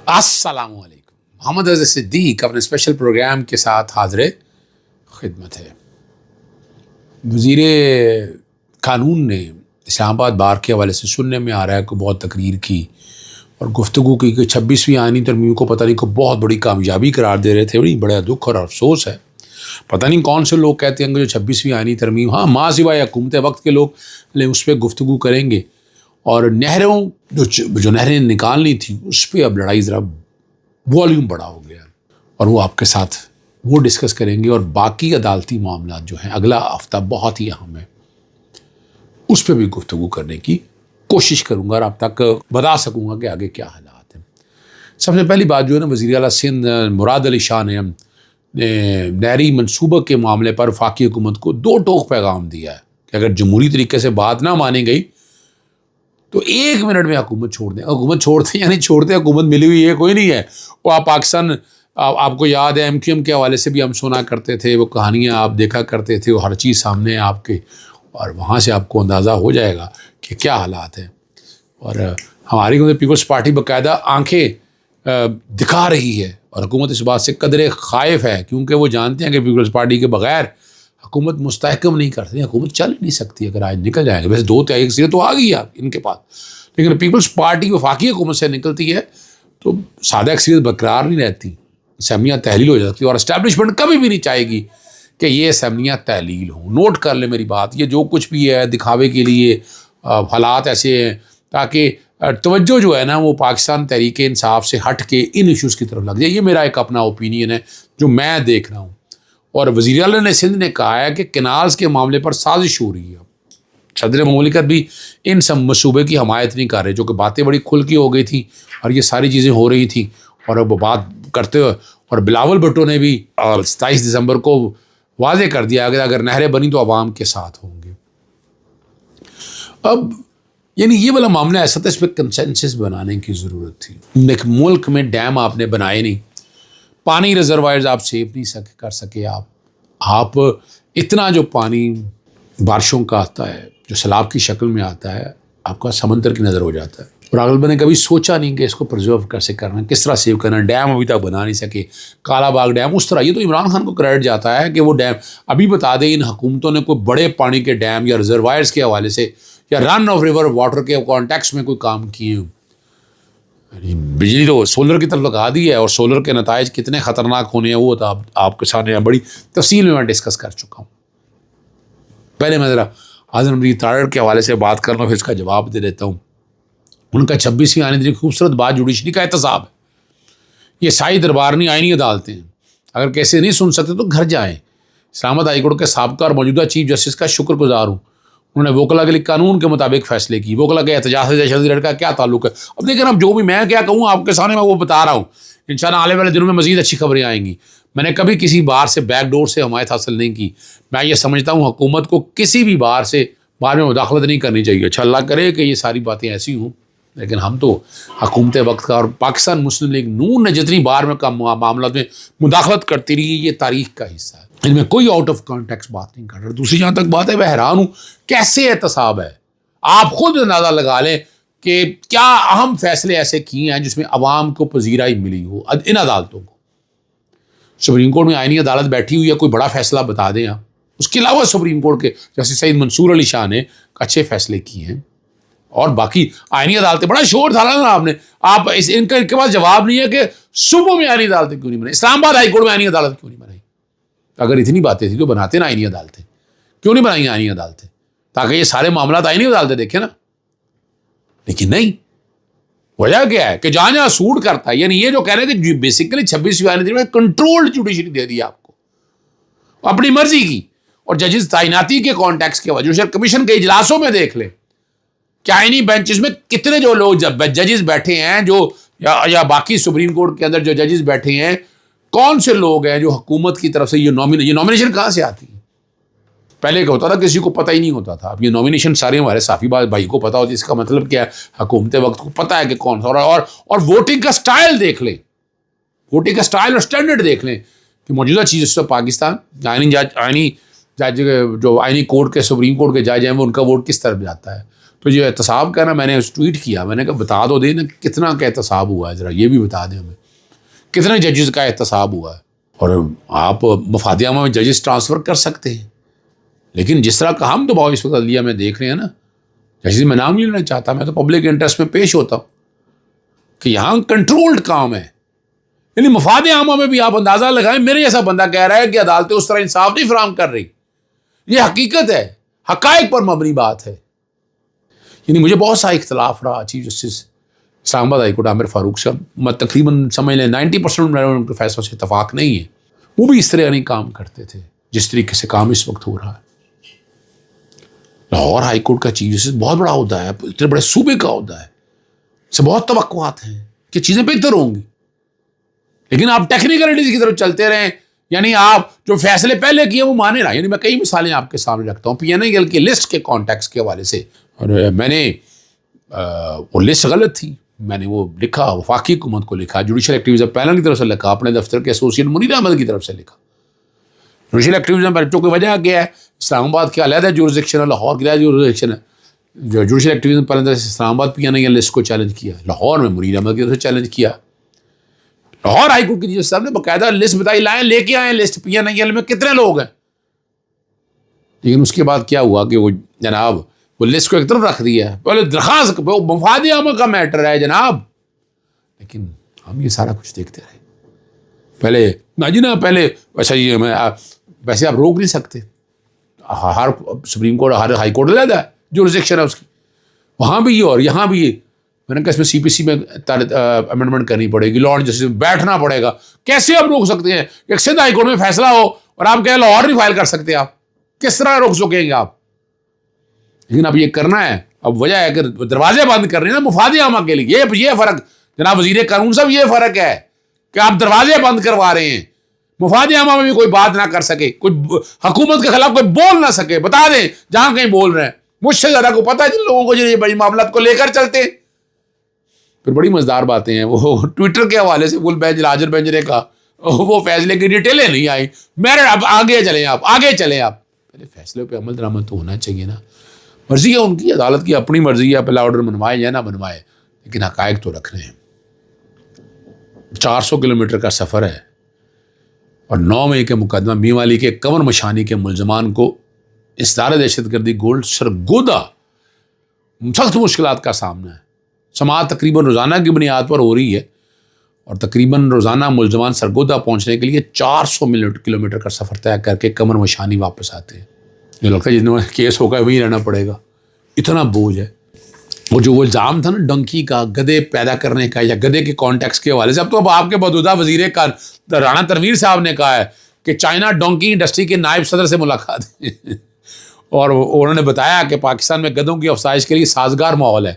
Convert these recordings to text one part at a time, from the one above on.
السلام علیکم. محمد اظہر صدیق اپنے اسپیشل پروگرام کے ساتھ حاضر خدمت ہے. وزیر قانون نے اسلام آباد بار کے حوالے سے سننے میں آ رہا ہے کہ بہت تقریر کی اور گفتگو کی کہ 26ویں آئینی ترمیم کو پتہ نہیں کو بہت بڑی کامیابی قرار دے رہے تھے. بڑا دکھ اور افسوس ہے. پتہ نہیں کون سے لوگ کہتے ہیں کہ جو 26ویں آئینی ترمیم ماں سوائے حکومت وقت کے لوگ اس پہ گفتگو کریں گے اور نہروں جو نہریں نکالنی تھی اس پہ اب لڑائی ذرا والیوم بڑا ہو گیا اور وہ آپ کے ساتھ وہ ڈسکس کریں گے. اور باقی عدالتی معاملات جو ہیں اگلا ہفتہ بہت ہی اہم ہے, اس پہ بھی گفتگو کرنے کی کوشش کروں گا اور آپ تک بتا سکوں گا کہ آگے کیا حالات ہیں. سب سے پہلی بات جو ہے نا, وزیر اعلیٰ سندھ مراد علی شاہ نے نہری منصوبہ کے معاملے پر وفاقی حکومت کو دو ٹوک پیغام دیا ہے کہ اگر جمہوری طریقے سے بات نہ مانی گئی تو 1 منٹ میں حکومت چھوڑ دیں. حکومت چھوڑتے یعنی چھوڑتے, حکومت ملی ہوئی ہے کوئی نہیں ہے. وہ آپ پاکستان, آپ کو یاد ہے MQM کے حوالے سے بھی ہم سنا کرتے تھے, وہ کہانیاں آپ دیکھا کرتے تھے, وہ ہر چیز سامنے ہے آپ کے, اور وہاں سے آپ کو اندازہ ہو جائے گا کہ کیا حالات ہیں. اور ہماری پیپلز پارٹی باقاعدہ آنکھیں دکھا رہی ہے اور حکومت اس بات سے قدرے خائف ہے کیونکہ وہ جانتے ہیں کہ پیپلز پارٹی کے بغیر حکومت مستحکم نہیں کرتی, حکومت چل نہیں سکتی اگر آج نکل جائیں گے. ویسے 2/3 اکثریت تو آ گئی ہے ان کے پاس, لیکن پیپلز پارٹی وفاقی حکومت سے نکلتی ہے تو سادہ اکثریت برقرار نہیں رہتی, اسمبلیاں تحلیل ہو جاتی اور اسٹیبلشمنٹ کبھی بھی نہیں چاہے گی کہ یہ اسمبلیاں تحلیل ہوں. نوٹ کر لیں میری بات, یہ جو کچھ بھی ہے دکھاوے کے لیے حالات ایسے ہیں تاکہ توجہ جو ہے نا وہ پاکستان تحریک انصاف سے ہٹ کے ان ایشوز کی طرف لگ جائے. یہ میرا ایک اپنا اوپینین ہے جو میں دیکھ رہا ہوں. اور وزیر اعلیٰ نے سندھ نے کہا ہے کہ کینالز کے معاملے پر سازش ہو رہی ہے. صدر مملکت بھی ان سب منصوبے کی حمایت نہیں کر رہے, جو کہ باتیں بڑی کھل کی ہو گئی تھیں اور یہ ساری چیزیں ہو رہی تھیں. اور اب وہ بات کرتے ہوئے اور بلاول بھٹو نے بھی 27 دسمبر کو واضح کر دیا کہ اگر نہریں بنی تو عوام کے ساتھ ہوں گے. اب یعنی یہ والا معاملہ ایسا تھا, اس پہ کنسنسس بنانے کی ضرورت تھی. ایک ملک میں ڈیم آپ نے بنائے نہیں, پانی ریزروائرز آپ سیو نہیں کر سکے. آپ اتنا جو پانی بارشوں کا آتا ہے جو سیلاب کی شکل میں آتا ہے آپ کا سمندر کی نظر ہو جاتا ہے. اور اغلب نے کبھی سوچا نہیں کہ اس کو پرزرو کیسے کرنا, کس طرح سیو کرنا. ڈیم ابھی تک بنا نہیں سکے, کالا باغ ڈیم اس طرح. یہ تو عمران خان کو کریڈٹ جاتا ہے کہ وہ ڈیم ابھی بتا دیں ان حکومتوں نے کوئی بڑے پانی کے ڈیم یا ریزروائرز کے حوالے سے یا رن آف ریور واٹر کے کانٹیکس میں کوئی کام کیے ہوں. بجلی تو سولر کی طرف لگا دی ہے اور سولر کے نتائج کتنے خطرناک ہونے ہیں وہ تو آپ کے سامنے بڑی تفصیل میں ڈسکس کر چکا ہوں. پہلے میں ذرا اعظم نبی تارڑ کے حوالے سے بات کرنا, پھر اس کا جواب دے دیتا ہوں. ان کا 26ویں آئینی ترمیم خوبصورت بات جوڈیشری کا احتساب ہے. یہ سائی دربارنی آئینی عدالتیں ہیں, اگر کیسے نہیں سن سکتے تو گھر جائیں. اسلام آباد ہائی کورٹ کے سابقہ اور موجودہ چیف جسٹس کا شکر گزار ہوں, انہوں نے وکلا کے لیے قانون کے مطابق فیصلے کی. وکلا کے احتجاج سے دہشت گرد کا کیا تعلق ہے؟ اب دیکھیں اب جو بھی میں کیا کہوں آپ کے سامنے میں وہ بتا رہا ہوں. انشاءاللہ آنے والے دنوں میں مزید اچھی خبریں آئیں گی. میں نے کبھی کسی بار سے بیک ڈور سے حمایت حاصل نہیں کی. میں یہ سمجھتا ہوں حکومت کو کسی بھی بار میں مداخلت نہیں کرنی چاہیے. اچھا اللہ کرے کہ یہ ساری باتیں ایسی ہوں, لیکن ہم تو حکومت وقت کا اور پاکستان مسلم لیگ نون نے جتنی بار میں معاملات میں مداخلت کرتی رہی یہ تاریخ کا حصہ ہے. ان میں کوئی آؤٹ آف کانٹیکسٹ بات نہیں کر رہا. دوسری جہاں تک بات ہے میں حیران ہوں کیسے احتساب ہے. آپ خود اندازہ لگا لیں کہ کیا اہم فیصلے ایسے کیے ہیں جس میں عوام کو پذیرائی ملی ہو ان عدالتوں کو. سپریم کورٹ میں آئینی عدالت بیٹھی ہوئی ہے, کوئی بڑا فیصلہ بتا دیں آپ. اس کے علاوہ سپریم کورٹ کے جیسے سید منصور علی شاہ نے اچھے فیصلے کیے ہیں اور باقی آئینی عدالتیں. بڑا شور ڈالا نا آپ نے, آپ ان کے پاس جواب نہیں ہے کہ صوبوں میں آئینی عدالتیں کیوں نہیں بنائی, اسلام آباد ہائی کورٹ میں آئینی عدالت کیوں نہیں بنائی. اگر اتنی باتیں تھیں تو بناتے نا آئینی عدالتیں, کیوں نہیں بنائی آئینی عدالتیں تاکہ یہ سارے معاملات آئینی عدالتیں دیکھیں نا. لیکن نہیں, وجہ کیا ہے کہ جہاں جہاں سوٹ کرتا ہے. یعنی یہ جو کہہ رہے ہیں کہ بیسیکلی 26ویں آئینی ترمیم میں کنٹرولڈ جوڈیشری دے دی آپ کو اپنی مرضی کی. اور ججز تعیناتی کے کانٹیکس کے وجہ سے کمیشن کے اجلاسوں میں دیکھ لیں کہ آئینی بینچز میں کتنے جو لوگ ججز بیٹھے ہیں جو یا باقی سپریم کورٹ کے اندر جو ججز بیٹھے ہیں, کون سے لوگ ہیں جو حکومت کی طرف سے یہ نامینیشن کہاں سے آتی ہے. پہلے کیا ہوتا تھا کسی کو پتہ ہی نہیں ہوتا تھا. اب یہ نامینیشن سارے ہمارے صافی بھائی کو پتہ ہوتی ہے. اس کا مطلب کیا ہے, حکومت وقت کو پتہ ہے کہ کون سا. اور ووٹنگ کا سٹائل دیکھ لیں, ووٹنگ کا سٹائل اور سٹینڈرڈ دیکھ لیں کہ موجودہ چیز اس پاکستان آئینی جج جو آئینی کورٹ کے سپریم کورٹ کے جج ہیں وہ ان کا ووٹ کس طرف جاتا ہے. تو یہ احتساب کا نا میں نے ٹویٹ کیا, میں نے کہا بتا دو دیں نا کتنا کا احتساب ہوا ہے, ذرا یہ بھی بتا دیں ہمیں کتنے ججز کا احتساب ہوا ہے. اور آپ مفاد عامہ میں ججز ٹرانسفر کر سکتے ہیں, لیکن جس طرح کا ہم دباؤ اس وقت عدلیہ میں دیکھ رہے ہیں نا, جیسے میں نام نہیں لینا چاہتا, میں تو پبلک انٹرسٹ میں پیش ہوتا ہوں کہ یہاں کنٹرولڈ کام ہے. یعنی مفاد عامہ میں بھی آپ اندازہ لگائیں, میرے جیسا بندہ کہہ رہا ہے کہ عدالتیں اس طرح انصاف نہیں فراہم کر رہی. یہ حقیقت ہے, حقائق پر مبنی بات ہے. یعنی مجھے بہت سا اختلاف رہا چیف جسٹس اسلام آباد ہائی کورٹ عامر فاروق صاحب, میں تقریباً سمجھ لیں 90% ان کے فیصلوں سے اتفاق نہیں ہے. وہ بھی اس طرح نہیں کام کرتے تھے جس طریقے سے کام اس وقت ہو رہا ہے. لاہور ہائی کورٹ کا چیف جسٹس بہت بڑا عہدہ ہے, اتنے بڑے صوبے کا عہدہ ہے, اس سے بہت توقعات ہیں کہ چیزیں بہتر ہوں گی. لیکن آپ ٹیکنیکلٹیز کی طرف چلتے رہیں, یعنی آپ جو فیصلے پہلے کیے وہ مانے رہا. یعنی میں کئی مثالیں آپ کے سامنے رکھتا ہوں PNIL کی لسٹ کے کانٹیکس کے حوالے سے, اور میں نے وہ لسٹ غلط تھی, میں نے وہ لکھا, وفاقی حکومت کو لکھا, جوڈیشل ایکٹیویزم پینل کی طرف سے لکھا, اپنے دفتر کے ایسوسیٹ منیر احمد کی طرف سے لکھا. جوڈیشل ایکٹیویزم بچوں کی وجہ کیا ہے, اسلام آباد کی علیحدہ جورسڈکشن ہے, لاہور کی علیحدہ جورسڈکشن ہے. جو جوڈیشل ایکٹیویزم پینل سے اسلام آباد PNIL لسٹ کو چیلنج کیا, لاہور میں منیر احمد کی طرف سے چیلنج کیا. لاہور ہائی کورٹ کی جج صاحب نے باقاعدہ لسٹ بتائی, لائیں لے کے آئے لسٹ PNIL میں کتنے لوگ ہیں. لیکن اس کے بعد کیا ہوا کہ وہ جناب وہ لسٹ کو ایک طرف رکھ دیا ہے, پہلے درخواست مفاد عامہ کا میٹر ہے جناب. لیکن ہم یہ سارا کچھ دیکھتے رہے. پہلے پہلے ویسے آپ روک نہیں سکتے, ہر سپریم کورٹ ہر ہائی کورٹ علیحدہ ہے, جورسڈکشن ہے اس کی, وہاں بھی یہ اور یہاں بھی یہ. میں نے کہا اس میں CPC میں امینڈمنٹ کرنی پڑے گی, لا اینڈ جسٹس میں بیٹھنا پڑے گا. کیسے آپ روک سکتے ہیں؟ ایک سندھ ہائی کورٹ میں فیصلہ ہو اور آپ کہیں لاہور نہیں فائل کر سکتے, آپ کس طرح روک سکیں گے آپ؟ لیکن اب یہ کرنا ہے. اب وجہ ہے کہ دروازے بند کر رہے ہیں نا مفاد عامہ کے لیے. یہ فرق جناب وزیر قانون صاحب, یہ فرق ہے کہ آپ دروازے بند کروا رہے ہیں. مفاد عامہ میں بھی کوئی بات نہ کر سکے, کوئی حکومت کے خلاف کوئی بول نہ سکے. بتا دیں جہاں کہیں بول رہے ہیں, مجھ سے زیادہ کو پتہ ہے جن لوگوں کو جو یہ بڑی معاملات کو لے کر چلتے ہیں. پھر بڑی مزدار باتیں ہیں. وہ ٹویٹر کے حوالے سے فل بینچ لاجر بینچ نے کہا وہ فیصلے کی ڈیٹیلیں نہیں آئی. میرے اب آگے چلیں, آپ آگے چلیں, آپ پہلے فیصلے پہ عمل درآمد تو ہونا چاہیے نا. مرضی ہے ان کی, عدالت کی اپنی مرضی ہے, پہلا آرڈر بنوائے یا نہ بنوائے, لیکن حقائق تو رکھ رہے ہیں. 400 کلومیٹر کا سفر ہے اور 9 مئی کے مقدمہ میوالی کے قمر مشانی کے ملزمان کو اصرار دہشت گردی گولڈ سرگودا سخت مشکلات کا سامنا ہے. سماعت تقریباً روزانہ کی بنیاد پر ہو رہی ہے اور تقریباً روزانہ ملزمان سرگودا پہنچنے کے لیے 400 کلومیٹر کا سفر طے کر کے قمر مشانی واپس آتے ہیں. یہ لگتا ہے جتنا کیس ہوگا وہیں رہنا پڑے گا, اتنا بوجھ ہے. وہ الزام تھا نا ڈنکی کا, گدے پیدا کرنے کا, یا گدے کے کانٹیکس کے حوالے سے, اب تو آپ کے موجودہ وزیر کا رانا تنویر صاحب نے کہا ہے کہ چائنا ڈونکی انڈسٹری کے نائب صدر سے ملاقات اور انہوں نے بتایا کہ پاکستان میں گدوں کی افزائش کے لیے سازگار ماحول ہے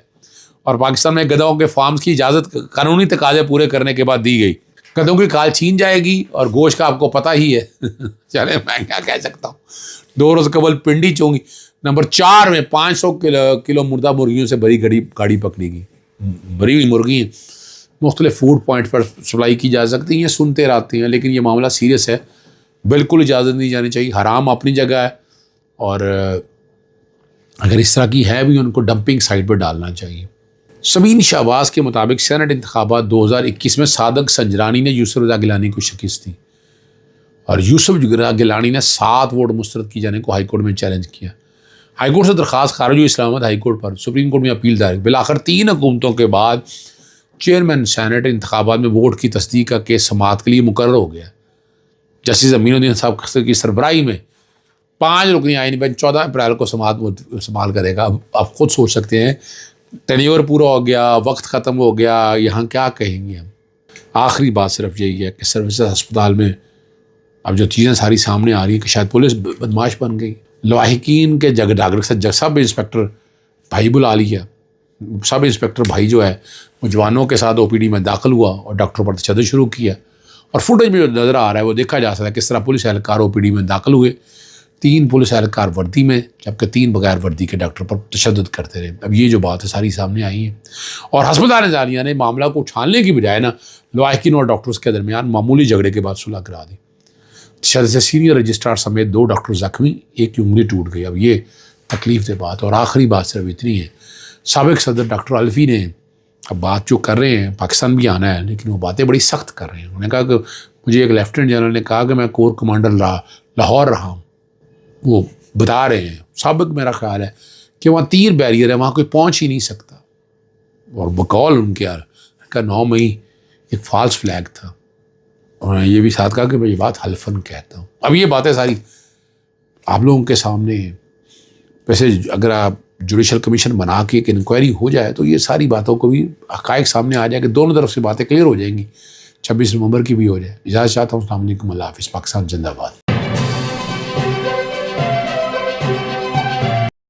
اور پاکستان میں گدوں کے فارمز کی اجازت قانونی تقاضے پورے کرنے کے بعد دی گئی. گدوں کی کال چھین جائے گی اور گوشت کا آپ کو پتہ ہی ہے. چلے میں کیا کہہ سکتا ہوں. 2 روز قبل پنڈی چونگی نمبر 4 میں 500 کلو مردہ مرغیوں سے بری گاڑی پکڑی گئی. بری ہوئی مرغی مختلف فوڈ پوائنٹ پر سپلائی کی جا سکتی ہیں, یہ سنتے رہتے ہیں, لیکن یہ معاملہ سیریس ہے, بالکل اجازت نہیں جانی چاہیے. حرام اپنی جگہ ہے اور اگر اس طرح کی ہے بھی ان کو ڈمپنگ سائٹ پہ ڈالنا چاہیے. سمین شہباز کے مطابق سینٹ انتخابات 2021 میں صادق سنجرانی نے یوسف رضا گیلانی کو شکست دی اور یوسف رضا گیلانی نے 7 ووٹ مسترد کی جانے کو ہائی کورٹ میں چیلنج کیا. ہائی کورٹ سے درخواست خارج ہوئی اسلام آباد ہائی کورٹ پر, سپریم کورٹ میں اپیل دائر. بالآخر 3 حکومتوں کے بعد چیئرمین سینٹ انتخابات میں ووٹ کی تصدیق کا کیس سماعت کے لیے مقرر ہو گیا. جسٹس امین الدین صاحب کی سربراہی میں 5 رکنی آئینی بینچ 14 اپریل کو سماعت استعمال کرے گا. اب آپ خود سوچ سکتے ہیں, ٹینیور پورا ہو گیا, وقت ختم ہو گیا, یہاں کیا کہیں گے ہم. آخری بات صرف یہی ہے کہ سروسز ہسپتال میں اب جو چیزیں ساری سامنے آ رہی ہیں کہ شاید پولیس بدماش بن گئی. لواحقین کے ڈاکٹر سے سب انسپکٹر بھائی بلا لیا. سب انسپکٹر بھائی جو ہے وہ جوانوں کے ساتھ OPD میں داخل ہوا اور ڈاکٹروں پر تشدد شروع کیا. اور فوٹیج میں جو نظر آ رہا ہے وہ دیکھا جا سکتا ہے کس طرح پولیس اہلکار OPD میں داخل ہوئے. 3 پولیس اہلکار وردی میں جبکہ 3 بغیر وردی کے ڈاکٹر پر تشدد کرتے رہے. اب یہ جو بات ہے ساری سامنے آئی ہے اور ہسپتال نظاریہ نے معاملہ کو اچھالنے کی بجائے نا لواحقین اور ڈاکٹرز کے درمیان معمولی جھگڑے کے بعد صلح کرا دی. تشدد سے سینئر رجسٹرار سمیت 2 ڈاکٹر زخمی, 1 کی انگلی ٹوٹ گئی. اب یہ تکلیف دہ بات. اور آخری بات صرف اتنی ہے سابق صدر ڈاکٹر الفی نے اب بات جو کر رہے ہیں، پاکستان بھی آنا ہے لیکن وہ باتیں بڑی سخت کر رہے ہیں. انہوں نے کہا کہ مجھے ایک لیفٹیننٹ جنرل نے کہا کہ میں کور کمانڈر لاہور رہا ہوں، وہ بتا رہے ہیں سابق، میرا خیال ہے کہ وہاں تیر بیریئر ہے، وہاں کوئی پہنچ ہی نہیں سکتا. اور بقول ان کے کا 9 مئی ایک فالس فلیگ تھا. اور یہ بھی ساتھ کہا کہ میں یہ بات حلفاً کہتا ہوں. اب یہ باتیں ساری آپ لوگوں کے سامنے ہیں. ویسے اگر آپ جوڈیشل کمیشن بنا کے ایک انکوائری ہو جائے تو یہ ساری باتوں کو بھی حقائق سامنے آ جائے کہ دونوں طرف سے باتیں کلیئر ہو جائیں گی. 26 نومبر کی بھی ہو جائے. اجازت چاہتا ہوں. السلام علیکم، اللہ حافظ. پاکستان زندہ باد.